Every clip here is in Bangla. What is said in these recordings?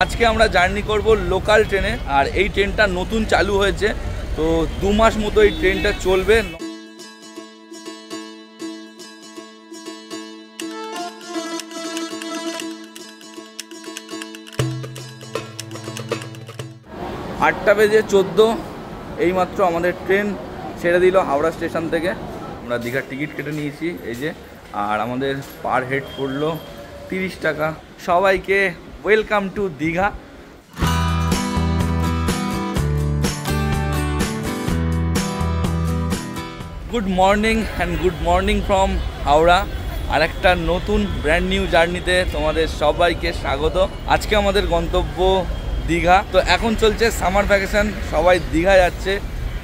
আজকে আমরা জার্নি করব লোকাল ট্রেনে। আর এই ট্রেনটা নতুন চালু হয়েছে, তো 2 মাস মতো এই ট্রেনটা চলবে। আটটা বেজে 14 এইমাত্র আমাদের ট্রেন ছেড়ে দিল হাওড়া স্টেশন থেকে। আমরা দীঘার টিকিট কেটে নিয়েছি এই যে, আর আমাদের পার হেড পড়লো 30 টাকা। সবাইকে welcome to Digha. Good morning and good morning from Howrah. আর একটা নতুন ব্র্যান্ড নিউ জার্নিতে তোমাদের সবাইকে স্বাগত। আজকে আমাদের গন্তব্য দীঘা। তো এখন চলছে সামার ভ্যাকেশন, সবাই দীঘা যাচ্ছে,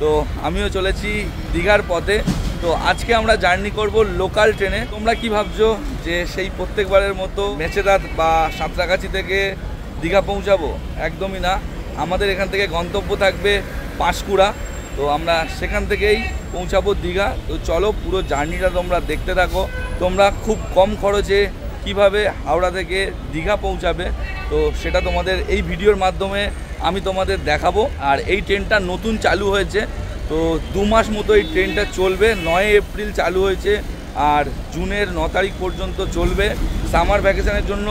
তো আমিও চলেছি দীঘার পথে। তো আজকে আমরা জার্নি করব লোকাল ট্রেনে। তোমরা কি ভাবছো যে সেই প্রত্যেকবারের মতো মেচেদাত বা সাঁতরাগাছি থেকে দীঘা পৌঁছাবো? একদমই না। আমাদের এখান থেকে গন্তব্য থাকবে পাঁশকুড়া, তো আমরা সেখান থেকেই পৌঁছাবো দীঘা। তো চলো পুরো জার্নিটা তোমরা দেখতে থাকো। তোমরা খুব কম খরচে কিভাবে হাওড়া থেকে দীঘা পৌঁছাবে, তো সেটা তোমাদের এই ভিডিওর মাধ্যমে আমি তোমাদের দেখাবো। আর এই ট্রেনটা নতুন চালু হয়েছে, তো 2 মাস মতো এই ট্রেনটা চলবে। 9 এপ্রিল চালু হয়েছে আর জুনের 9 তারিখ পর্যন্ত চলবে। সামার ভ্যাকেশনের জন্য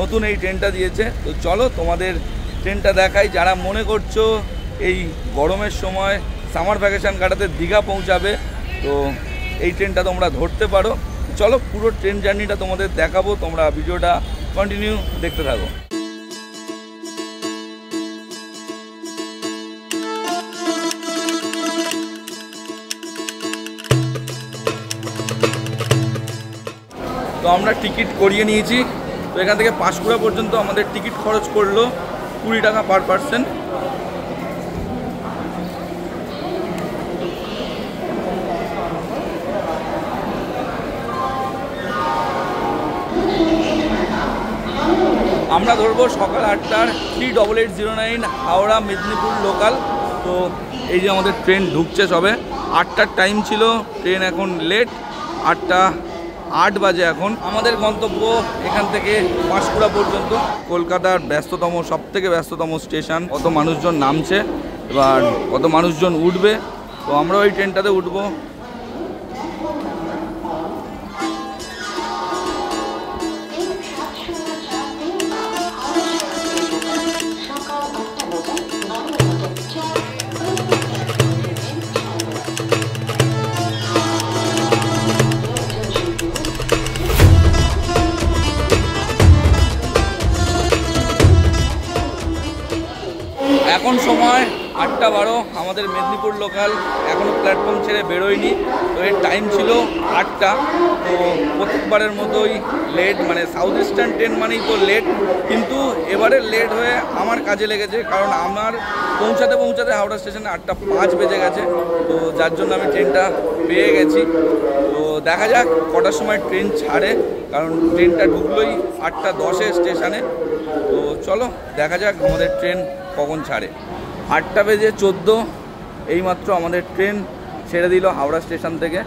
নতুন এই ট্রেনটা দিয়েছে। তো চলো তোমাদের ট্রেনটা দেখাই। যারা মনে করছো এই গরমের সময় সামার ভ্যাকেশন কাটাতে দীঘা পৌঁছাবে, তো এই ট্রেনটা তোমরা ধরতে পারো। চলো পুরো ট্রেন জার্নিটা তোমাদের দেখাবো, তোমরা ভিডিওটা কন্টিনিউ দেখতে থাকো। তো আমরা টিকিট করিয়ে নিয়েছি। তো এখান থেকে পাঁশকুড়া পর্যন্ত আমাদের টিকিট খরচ করলো 20 টাকা পার পার্সন। আমরা ধরবো সকাল 8টার 38809 হাওড়া মেদিনীপুর লোকাল। তো এই যে আমাদের ট্রেন ঢুকছে সবে। 8টার টাইম ছিল, ট্রেন এখন লেট, 8টা 8 বাজে এখন। আমাদের গন্তব্য এখান থেকে পাঁশকুড়া পর্যন্ত। কলকাতার ব্যস্ততম, সবথেকে ব্যস্ততম স্টেশন। কত মানুষজন নামছে, এবার কত মানুষজন উঠবে, তো আমরা ওই ট্রেনটাতে উঠবো। এখন সময় 8টা 12। আমাদের মেদিনীপুর লোকাল এখনও প্ল্যাটফর্ম ছেড়ে বেরোয়নি। তো এর টাইম ছিল 8টা। তো প্রত্যেকবারের মতোই লেট, মানে সাউথ ইস্টার্ন ট্রেন মানেই তো লেট, কিন্তু এবারে লেট হয়ে আমার কাজে লেগেছে, কারণ আমার পৌঁছাতে পৌঁছাতে হাওড়া স্টেশনে 8টা 5 বেজে গেছে। তো যার জন্য আমি ট্রেনটা পেয়ে গেছি। তো দেখা যাক কটার সময় ট্রেন ছাড়ে, কারণ ট্রেনটা ঢুকলোই 8টা 10-এ স্টেশনে। তো চলো দেখা যাক আমাদের ট্রেন কখন ছাড়ে। 8টা বেজে 14 এইমাত্র আমাদের ট্রেন ছেড়ে দিল হাওড়া স্টেশন থেকে।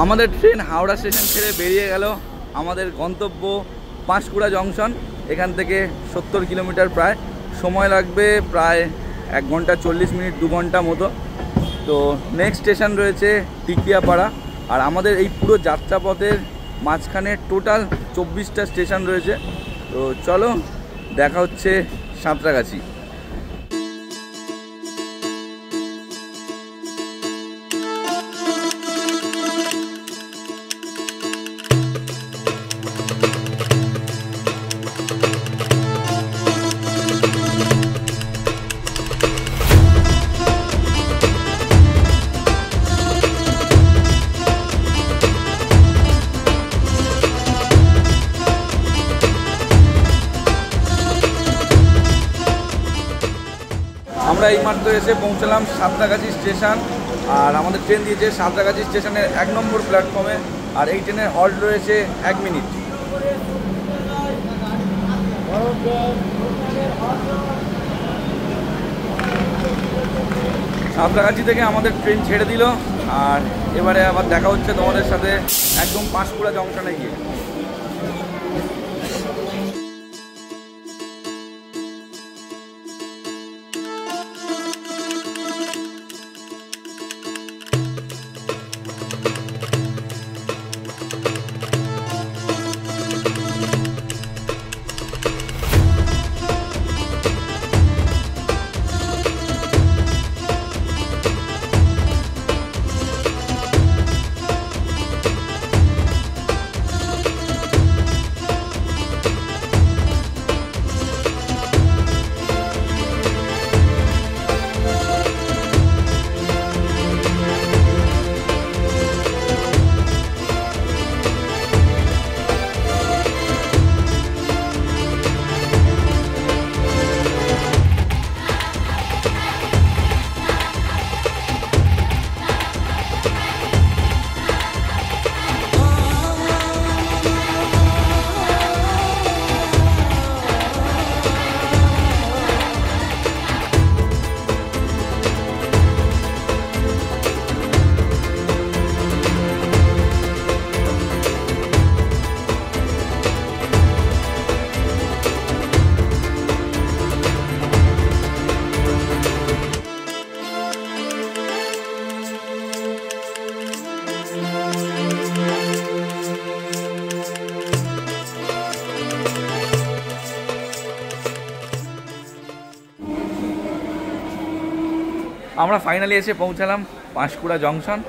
আমাদের ট্রেন হাওড়া স্টেশন ছেড়ে বেরিয়ে গেল। আমাদের গন্তব্য পাঁশকুড়া জংশন। এখান থেকে 70 কিলোমিটার, প্রায় সময় লাগবে প্রায় 1 ঘন্টা 40 মিনিট, 2 ঘন্টা মতো। তো নেক্সট স্টেশন রয়েছে টিকিয়াপাড়া। আর আমাদের এই পুরো যাত্রাপথের মাঝখানে টোটাল 24টা স্টেশন রয়েছে। তো চলো দেখা হচ্ছে সাঁতরাগাছি। এইমাত্র এসে পৌঁছলাম সাঁতরাগাছি স্টেশন। আর আমাদের ট্রেন দিয়েছে সাঁতরাগাছি স্টেশনের 1 নম্বর প্ল্যাটফর্মে। আর এই ট্রেনের হল্ট রয়েছে 1 মিনিট। সাঁতরাগাছি থেকে আমাদের ট্রেন ছেড়ে দিল। আর এবারে আবার দেখা হচ্ছে তোমাদের সাথে একদম পাঁশকুড়া জংশনে গিয়ে। আমরা ফাইনালি এসে পৌঁছালাম পাঁশকুড়া জংশন।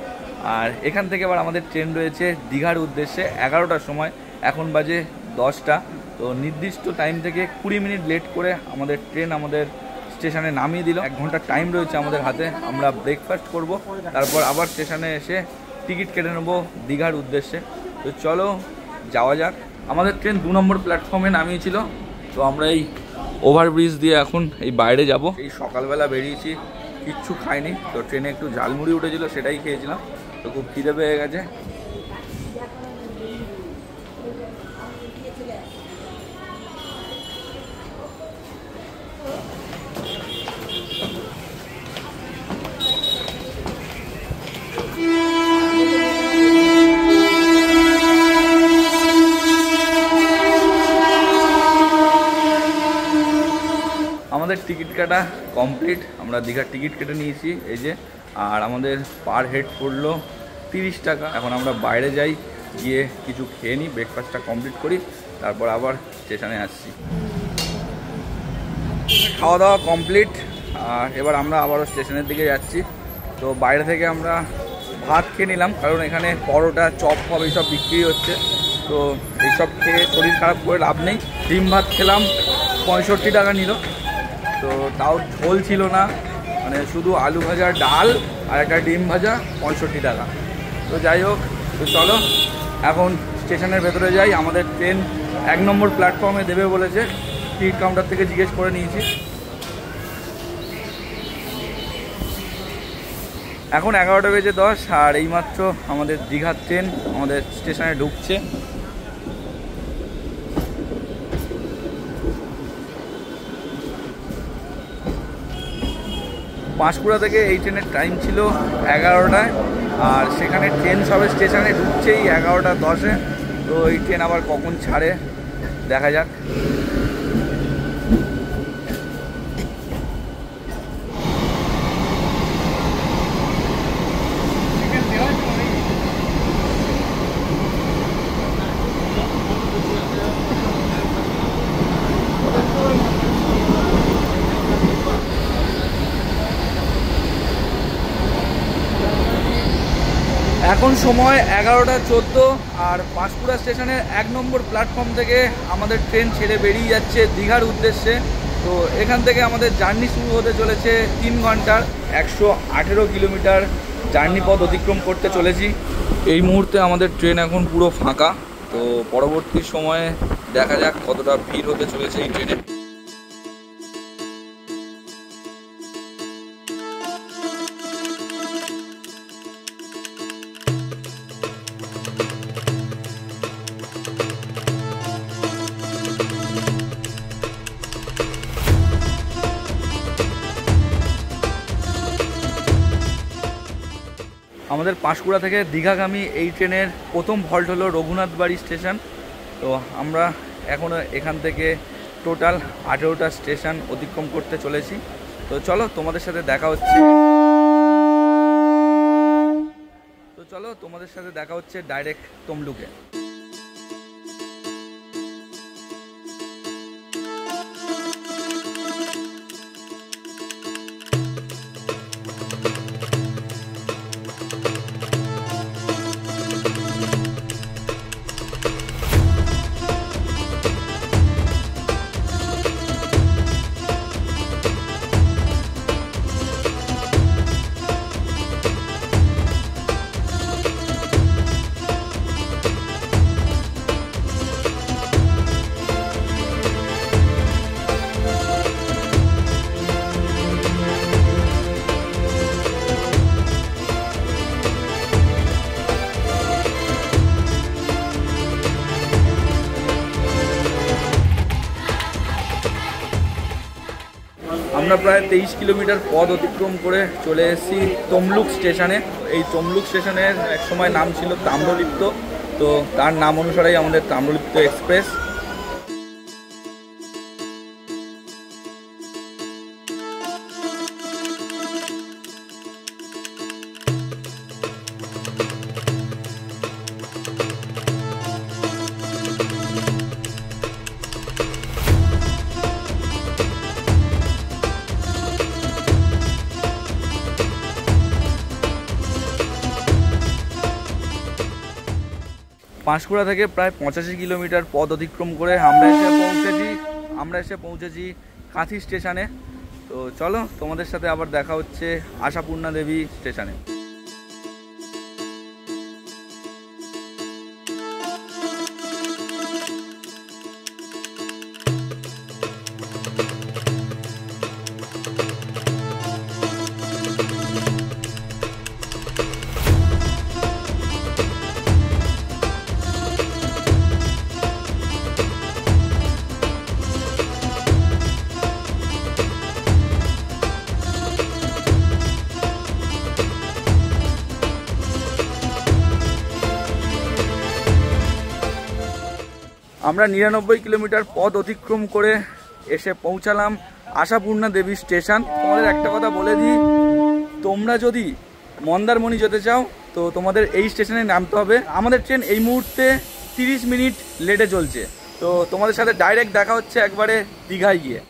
আর এখান থেকে আবার আমাদের ট্রেন রয়েছে দীঘার উদ্দেশ্যে 11টার সময়। এখন বাজে 10টা। তো নির্দিষ্ট টাইম থেকে 20 মিনিট লেট করে আমাদের ট্রেন আমাদের স্টেশনে নামিয়ে দিল। 1 ঘন্টার টাইম রয়েছে আমাদের হাতে। আমরা ব্রেকফাস্ট করব, তারপর আবার স্টেশনে এসে টিকিট কেটে নেবো দীঘার উদ্দেশ্যে। তো চলো যাওয়া যাক। আমাদের ট্রেন 2 নম্বর প্ল্যাটফর্মে নামিয়েছিল। তো আমরা এই ওভারব্রিজ দিয়ে এখন এই বাইরে যাব। এই সকালবেলা বেরিয়েছি, কিচ্ছু খাইনি। তো ট্রেনে একটু ঝালমুড়ি উঠেছিল, সেটাই খেয়েছিলাম। তো খুব খিদে পেয়ে গেছে। আমাদের টিকিট কাটা কমপ্লিট। আমরা দীঘার টিকিট কেটে নিয়েছি এই যে। আর আমাদের পার হেড পড়লো 30 টাকা। এখন আমরা বাইরে যাই, গিয়ে কিছু খেয়ে নিই, ব্রেকফাস্টটা কমপ্লিট করি, তারপর আবার স্টেশনে আসছি। খাওয়া দাওয়া কমপ্লিট। আর এবার আমরা আবারও স্টেশনের দিকে যাচ্ছি। তো বাইরে থেকে আমরা ভাত খেয়ে নিলাম, কারণ এখানে পরোটা, চপ ফপ এইসব বিক্রি হচ্ছে। তো এইসব খেয়ে শরীর খারাপ করে লাভ নেই। ডিম ভাত খেলাম, 65 টাকা নিল। তো তাও ঝোল ছিল না, মানে শুধু আলু ভাজা, ডাল আর একটা ডিম ভাজা, 65 টাকা। তো যাই হোক, তো চলো এখন স্টেশনের ভেতরে যাই। আমাদের ট্রেন 1 নম্বর প্ল্যাটফর্মে দেবে বলেছে, টিকিট কাউন্টার থেকে জিজ্ঞেস করে নিয়েছি। এখন 11:10 আর এইমাত্র আমাদের দীঘার ট্রেন আমাদের স্টেশনে ঢুকছে। পাঁশকুড়া থেকে এই ট্রেনের টাইম ছিল 11টায়। আর সেখানে ট্রেন সবে স্টেশনে ঢুকছেই 11:10-এ। তো এই ট্রেন আবার কখন ছাড়ে দেখা যাক। এখন সময় 11:14 আর পাঁশকুড়া স্টেশনের 1 নম্বর প্ল্যাটফর্ম থেকে আমাদের ট্রেন ছেড়ে বেরিয়ে যাচ্ছে দীঘার উদ্দেশ্যে। তো এখান থেকে আমাদের জার্নি শুরু হতে চলেছে 3 ঘন্টার 118 কিলোমিটার জার্নি পথ অতিক্রম করতে চলেছি। এই মুহূর্তে আমাদের ট্রেন এখন পুরো ফাঁকা। তো পরবর্তী সময়ে দেখা যাক কতটা ভিড় হতে চলেছে এই ট্রেনে। আমাদের পাঁশকুড়া থেকে দীঘাগামী এই ট্রেনের প্রথম হল্ট হলো রঘুনাথ বাড়ি স্টেশন। তো আমরা এখনও এখান থেকে টোটাল 18টা স্টেশন অতিক্রম করতে চলেছি। তো চলো তোমাদের সাথে দেখা হচ্ছে ডাইরেক্ট তমলুকে। আমরা প্রায় 23 কিলোমিটার পথ অতিক্রম করে চলে এসেছি তমলুক স্টেশনে। এই তমলুক স্টেশনের এক সময় নাম ছিল তাম্রলিপ্ত, তো তার নাম অনুসারেই আমাদের তাম্রলিপ্ত এক্সপ্রেস। পাঁশকুড়া থেকে প্রায় 85 কিলোমিটার পথ অতিক্রম করে আমরা এসে পৌঁছেছি কাঁথি স্টেশনে। তো চলো তোমাদের সাথে আবার দেখা হচ্ছে আশাপূর্ণা দেবী স্টেশনে। আমরা 99 কিলোমিটার পথ অতিক্রম করে এসে পৌঁছালাম আশাপূর্ণা দেবী স্টেশন। তোমাদের একটা কথা বলে দিই, তোমরা যদি মন্দারমণি যেতে চাও তো তোমাদের এই স্টেশনে নামতে হবে। আমাদের ট্রেন এই মুহূর্তে 30 মিনিট লেটে চলছে। তো তোমাদের সাথে ডাইরেক্ট দেখা হচ্ছে একবারে দীঘায় গিয়ে।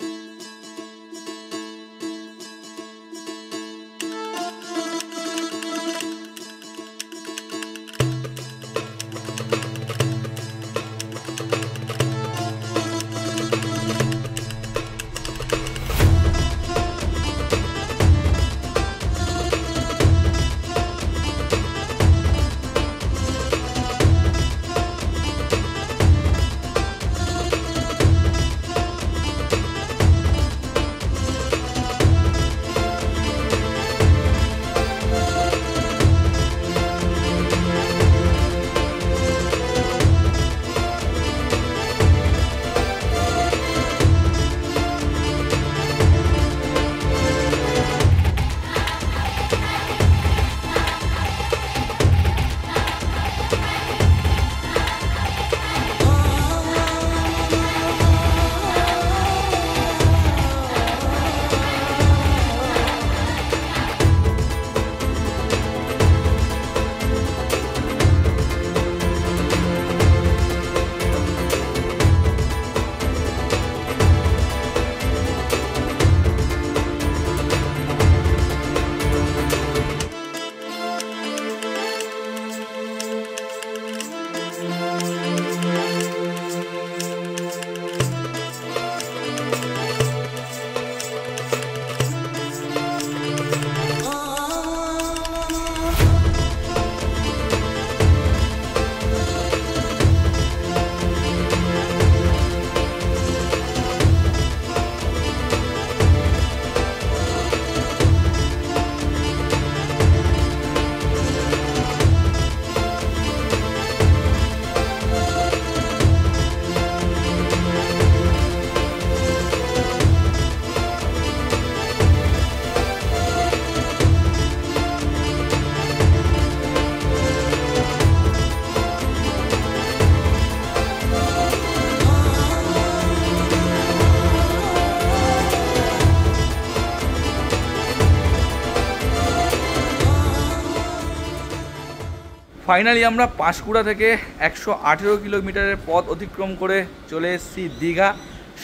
ফাইনালি আমরা পাঁশকুড়া থেকে 118 কিলোমিটারের পথ অতিক্রম করে চলে এসেছি দীঘা।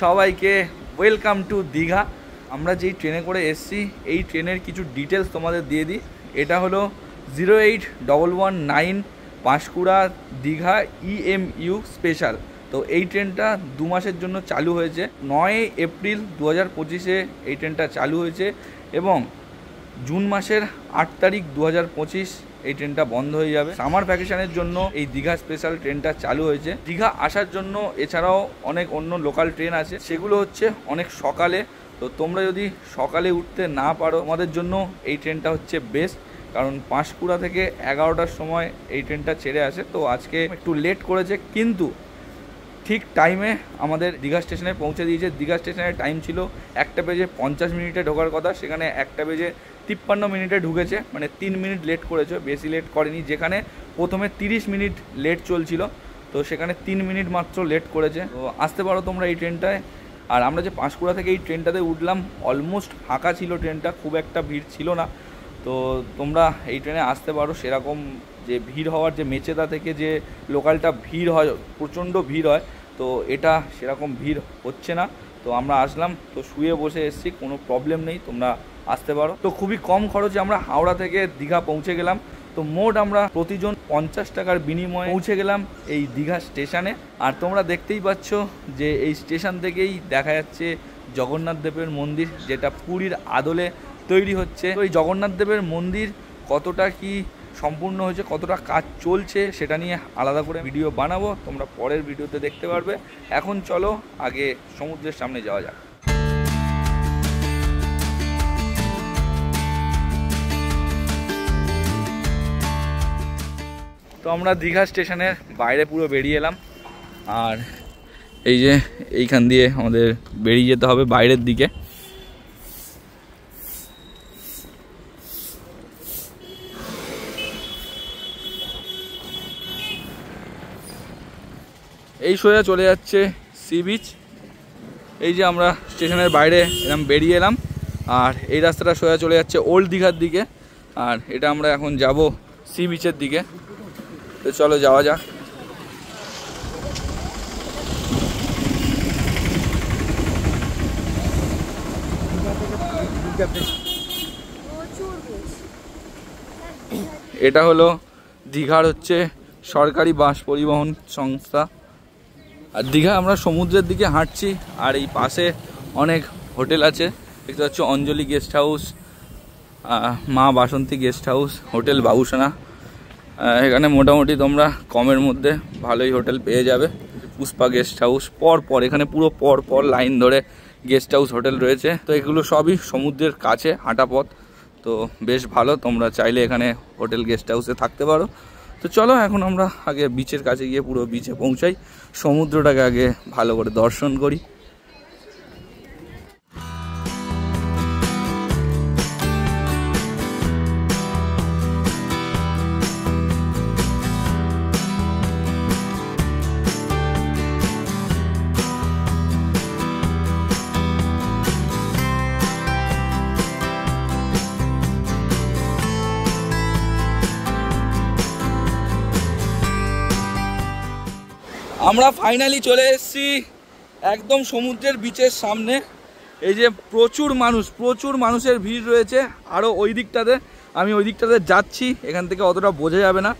সবাইকে ওয়েলকাম টু দীঘা। আমরা যেই ট্রেনে করে এসেছি এই ট্রেনের কিছু ডিটেলস তোমাদের দিয়ে দিই। এটা হলো 08119 পাঁশকুড়া দীঘা EMU স্পেশাল। তো এই ট্রেনটা 2 মাসের জন্য চালু হয়েছে। 9 এপ্রিল 2025-এ এই ট্রেনটা চালু হয়েছে এবং জুন মাসের 8 তারিখ 2025 এই ট্রেনটা বন্ধ হয়ে যাবে। সামার ভ্যাকেশনের জন্য এই দীঘা স্পেশাল ট্রেনটা চালু হয়েছে। দীঘা আসার জন্য এছাড়াও অনেক অন্য লোকাল ট্রেন আছে, সেগুলো হচ্ছে অনেক সকালে। তো তোমরা যদি সকালে উঠতে না পারো, আমাদের জন্য এই ট্রেনটা হচ্ছে বেস্ট, কারণ পাঁশকুড়া থেকে 11টার সময় এই ট্রেনটা ছেড়ে আসে। তো আজকে একটু লেট করেছে, কিন্তু ঠিক টাইমে আমাদের দীঘা স্টেশনে পৌঁছে দিয়েছে। দীঘা স্টেশনের টাইম ছিল 1টা বেজে 50 মিনিটে ঢোকার কথা, সেখানে 1টা বেজে 53 মিনিটে ঢুকেছে, মানে 3 মিনিট লেট করেছে, বেশি লেট করেনি। যেখানে প্রথমে 30 মিনিট লেট চলছিল, তো সেখানে 3 মিনিট মাত্র লেট করেছে। তো আসতে পারো তোমরা এই ট্রেনটায়। আর আমরা যে পাঁশকুড়া থেকে এই ট্রেনটাতে উঠলাম, অলমোস্ট ফাঁকা ছিল ট্রেনটা, খুব একটা ভিড় ছিল না। তো তোমরা এই ট্রেনে আসতে পারো। সেরকম যে ভিড় হওয়ার, যে মেচেদা থেকে যে লোকালটা ভিড় হয়, প্রচণ্ড ভিড় হয়, তো এটা সেরকম ভিড় হচ্ছে না। তো আমরা আসলাম, তো শুয়ে বসে এসেছি, কোনো প্রবলেম নেই, তোমরা আসতে পারো। তো খুবই কম খরচে আমরা হাওড়া থেকে দীঘা পৌঁছে গেলাম। তো মোট আমরা প্রতিজন 50 টাকার বিনিময়ে পৌঁছে গেলাম এই দীঘা স্টেশনে। আর তোমরা দেখতেই পাচ্ছ যে এই স্টেশন থেকেই দেখা যাচ্ছে জগন্নাথ দেবের মন্দির, যেটা পুরীর আদলে তৈরি হচ্ছে। তো এই জগন্নাথ দেবের মন্দির কতটা কি সম্পূর্ণ হয়েছে, কতটা কাজ চলছে, সেটা নিয়ে আলাদা করে ভিডিও বানাবো, তোমরা পরের ভিডিওতে দেখতে পারবে। এখন চলো আগে সমুদ্রের সামনে যাওয়া যাক। তো আমরা দীঘা স্টেশনের বাইরে পুরো বেরিয়ে এলাম, আর এই যে এইখান দিয়ে আমাদের বেরিয়ে যেতে হবে বাইরের দিকে। এই সোজা চলে যাচ্ছে সি বিচ। এই যে আমরা স্টেশনের বাইরে এরকম বেরিয়ে এলাম, আর এই রাস্তাটা সোজা চলে যাচ্ছে ওল্ড দীঘার দিকে, আর এটা আমরা এখন যাব সি বিচের দিকে। তো চলো যাওয়া যাক। এটা হলো দীঘার হচ্ছে সরকারি বাস পরিবহন সংস্থা। আর দীঘা আমরা সমুদ্রের দিকে হাঁটছি, আর এই পাশে অনেক হোটেল আছে। দেখতে পাচ্ছ অঞ্জলি গেস্ট হাউস, মা বাসন্তী গেস্ট হাউস, হোটেল বাবুসোনা। এখানে মোটামুটি তোমরা কমের মধ্যে ভালোই হোটেল পেয়ে যাবে। পুষ্পা গেস্ট হাউস, পর এখানে পুরো পর লাইন ধরে গেস্ট হাউস হোটেল রয়েছে। তো এগুলো সবই সমুদ্রের কাছে হাঁটা পথ, তো বেশ ভালো। তোমরা চাইলে এখানে হোটেল গেস্ট হাউসে থাকতে পারো। তো চলো এখন আমরা আগে বিচের কাছে গিয়ে পুরো বিচে পৌঁছাই, সমুদ্রটাকে আগে ভালো করে দর্শন করি। আমরা ফাইনালি চলে এসেছি একদম সমুদ্রের বিচের সামনে। এই যে প্রচুর মানুষের ভিড় রয়েছে। আরও ওই দিকটাতে, আমি ওই দিকটাতে যাচ্ছি, এখান থেকে অতটা বোঝা যাবে না।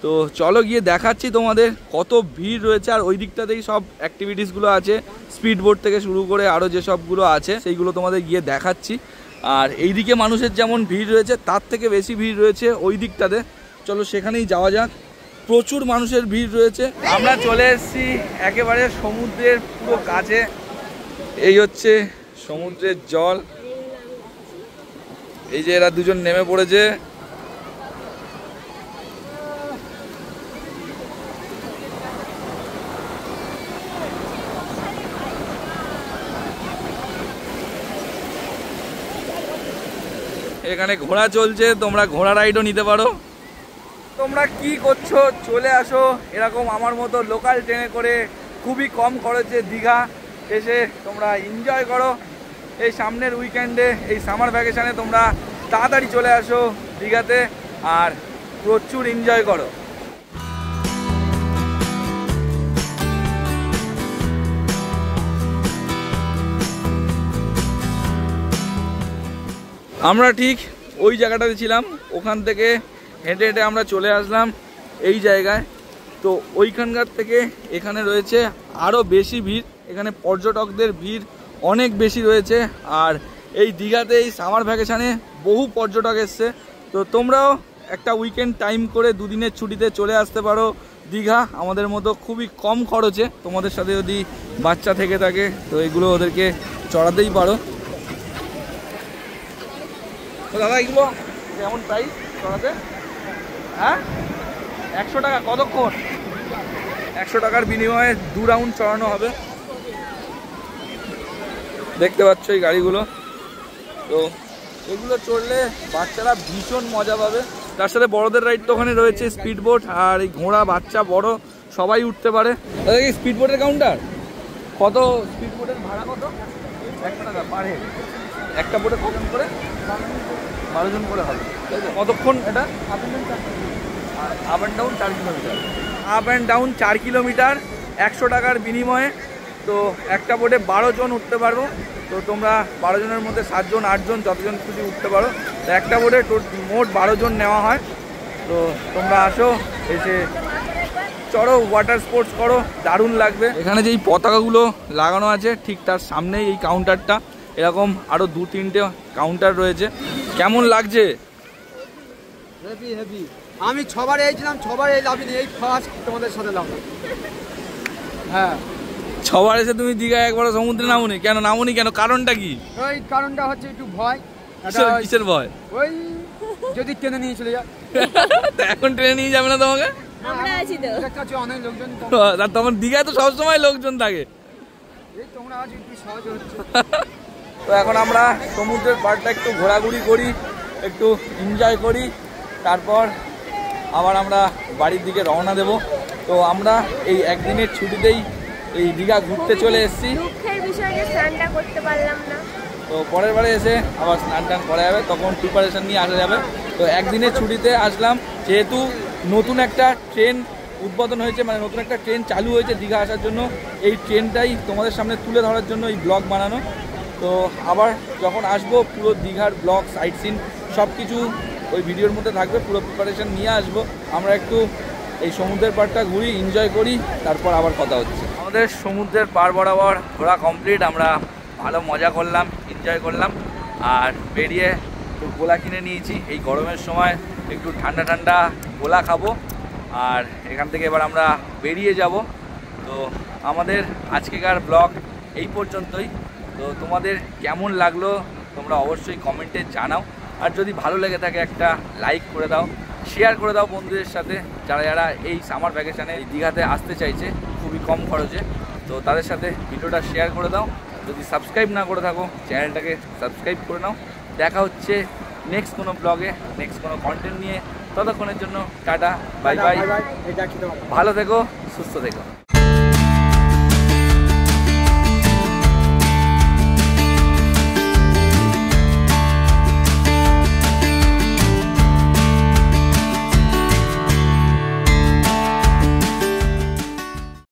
তো চলো গিয়ে দেখাচ্ছি তোমাদের কত ভিড় রয়েছে। আর ওই দিকটাতেই সব অ্যাক্টিভিটিসগুলো আছে, স্পিড বোট থেকে শুরু করে আরও যেসবগুলো আছে সেইগুলো তোমাদের গিয়ে দেখাচ্ছি। আর এই দিকে মানুষের যেমন ভিড় রয়েছে, তার থেকে বেশি ভিড় রয়েছে ওই দিকটাতে। চলো সেখানেই যাওয়া যাক। প্রচুর মানুষের ভিড় রয়েছে। আমরা চলে এসেছি একেবারে সমুদ্রের পুরো কাছে। এই হচ্ছে সমুদ্রের জল। এই যে এরা দুজন নেমে পড়েছে। এখানে ঘোড়া চলছে, তোমরা ঘোড়া রাইডও নিতে পারো। তোমরা কি করছো, চলে আসো এরকম আমার মতো লোকাল ট্রেনে করে খুবই কম খরচে দীঘা এসে তোমরা এনজয় করো। এই সামনের উইকেন্ডে, এই সামার ভ্যাকেশানে তোমরা তাড়াতাড়ি চলে আসো দীঘাতে আর প্রচুর এনজয় করো। আমরা ঠিক ওই জায়গাটাতে ছিলাম, ওখান থেকে হেঁটে হেঁটে আমরা চলে আসলাম এই জায়গায়। তো ওইখানকার থেকে এখানে রয়েছে আরও বেশি ভিড়, এখানে পর্যটকদের ভিড় অনেক বেশি রয়েছে। আর এই দীঘাতে এই সামার ভ্যাকেশানে বহু পর্যটক এসছে। তো তোমরাও একটা উইকেন্ড টাইম করে দুদিনের ছুটিতে চলে আসতে পারো দীঘা আমাদের মতো, খুবই কম খরচে। তোমাদের সাথে যদি বাচ্চা থেকে থাকে তো এগুলো ওদেরকে চড়াতেই পারো। তো দাদা এগুলো কেমন প্রাইস চড়াতে? হ্যাঁ 100 টাকা। কতক্ষণ? 100 টাকার বিনিময়ে 2 রাউন্ড চড়ানো হবে। দেখতে পাচ্ছ এই গাড়িগুলো, তো এগুলো চড়লে বাচ্চারা ভীষণ মজা পাবে। তার সাথে বড়দের রাইড তো ওখানে রয়েছে, স্পিড বোট, আর এই ঘোড়া বাচ্চা বড় সবাই উঠতে পারে। দাদা কি স্পিড বোটের কাউন্টার কত? স্পিড বোটের ভাড়া কত? 100 টাকা পার হেড। একটা বোটে কজন করে? 12 জন করে হবে। কতক্ষণ এটা? Up and down 4 kilometre. Up and down 4 kilometre 100 টাকার বিনিময়ে। তো একটা বোটে 12 জন উঠতে পারবো। তো তোমরা 12 জনের মধ্যে 7 জন 8 জন যতজন খুশি উঠতে পারো। তো একটা বোটে মোট 12 জন নেওয়া হয়। তো তোমরা আসো, এসে চড়ো, ওয়াটার স্পোর্টস করো, দারুণ লাগবে। এখানে যেই পতাকাগুলো লাগানো আছে ঠিক তার সামনেই এই কাউন্টারটা, এরকম আরও 2-3টে কাউন্টার রয়েছে। কেমন লাগছে? Heavy heavy. আমি 6বার এসেছিলাম, 6বার এই লাভিনি, এই ফার্স্ট তোমাদের সাথে লাভলাম। হ্যাঁ 6বার এসে তুমি দীঘায় একবারও সমুদ্রে নামোনি কেন? নামোনি কেন? কারণটা কি? ওই কারণটা হচ্ছে একটু ভয়। কিসের ভয়? ওই যদি ট্রেনে নিয়ে চলে যায়। এখন ট্রেনে নিয়ে যাবে না তোমাকে? আমরা আছি তো, কাছে অনেক লোকজন। তখন দীঘায় তো সবসময় লোকজন থাকে। এই তোমরা আজ একটু সহজ হচ্ছে। তো এখন আমরা সমুদ্রের পাড়টা একটু ঘোরাঘুরি করি, একটু এনজয় করি, তারপর আবার আমরা বাড়ির দিকে রওনা দেব। তো আমরা এই একদিনের ছুটিতেই এই দীঘা ঘুরতে চলে এসেছি। দুঃখের বিষয় যে স্নানটা করতে পারলাম না। তো পরের বারে এসে আবার স্নান টান করা যাবে, তখন প্রিপারেশন নিয়ে আসা যাবে। তো একদিনের ছুটিতে আসলাম, যেহেতু নতুন একটা ট্রেন উদ্বোধন হয়েছে, মানে নতুন একটা ট্রেন চালু হয়েছে দীঘা আসার জন্য, এই ট্রেনটাই তোমাদের সামনে তুলে ধরার জন্য এই ব্লগ বানানো। তো আবার যখন আসবো পুরো দীঘার ব্লগ, সাইট সিন সব কিছু ওই ভিডিওর মধ্যে থাকবে, পুরো প্রিপারেশন নিয়ে আসবো। আমরা একটু এই সমুদ্রের পাড়টা ঘুরি, এনজয় করি, তারপর আবার কথা হচ্ছে। আমাদের সমুদ্রের পাড় বরাবর ঘোরা কমপ্লিট, আমরা ভালো মজা করলাম, এনজয় করলাম। আর বেরিয়ে একটু গোলা কিনে নিয়েছি, এই গরমের সময় একটু ঠান্ডা ঠান্ডা গোলা খাবো। আর এখান থেকে এবার আমরা বেরিয়ে যাব। তো আমাদের আজকেকার ব্লগ এই পর্যন্তই। তো তোমাদের কেমন লাগলো তোমরা অবশ্যই কমেন্টে জানাও। আর যদি ভালো লেগে থাকে একটা লাইক করে দাও, শেয়ার করে দাও বন্ধুদের সাথে, যারা যারা এই সামার ভ্যাকেশানে এই দীঘাতে আসতে চাইছে খুবই কম খরচে। তো তাদের সাথে ভিডিওটা শেয়ার করে দাও। যদি সাবস্ক্রাইব না করে থাকো চ্যানেলটাকে সাবস্ক্রাইব করে নাও। দেখা হচ্ছে নেক্সট কোনো ব্লগে, নেক্সট কোনো কন্টেন্ট নিয়ে। ততক্ষণের জন্য টাটা, বাই বাই, ভালো থেকো, সুস্থ থেকো।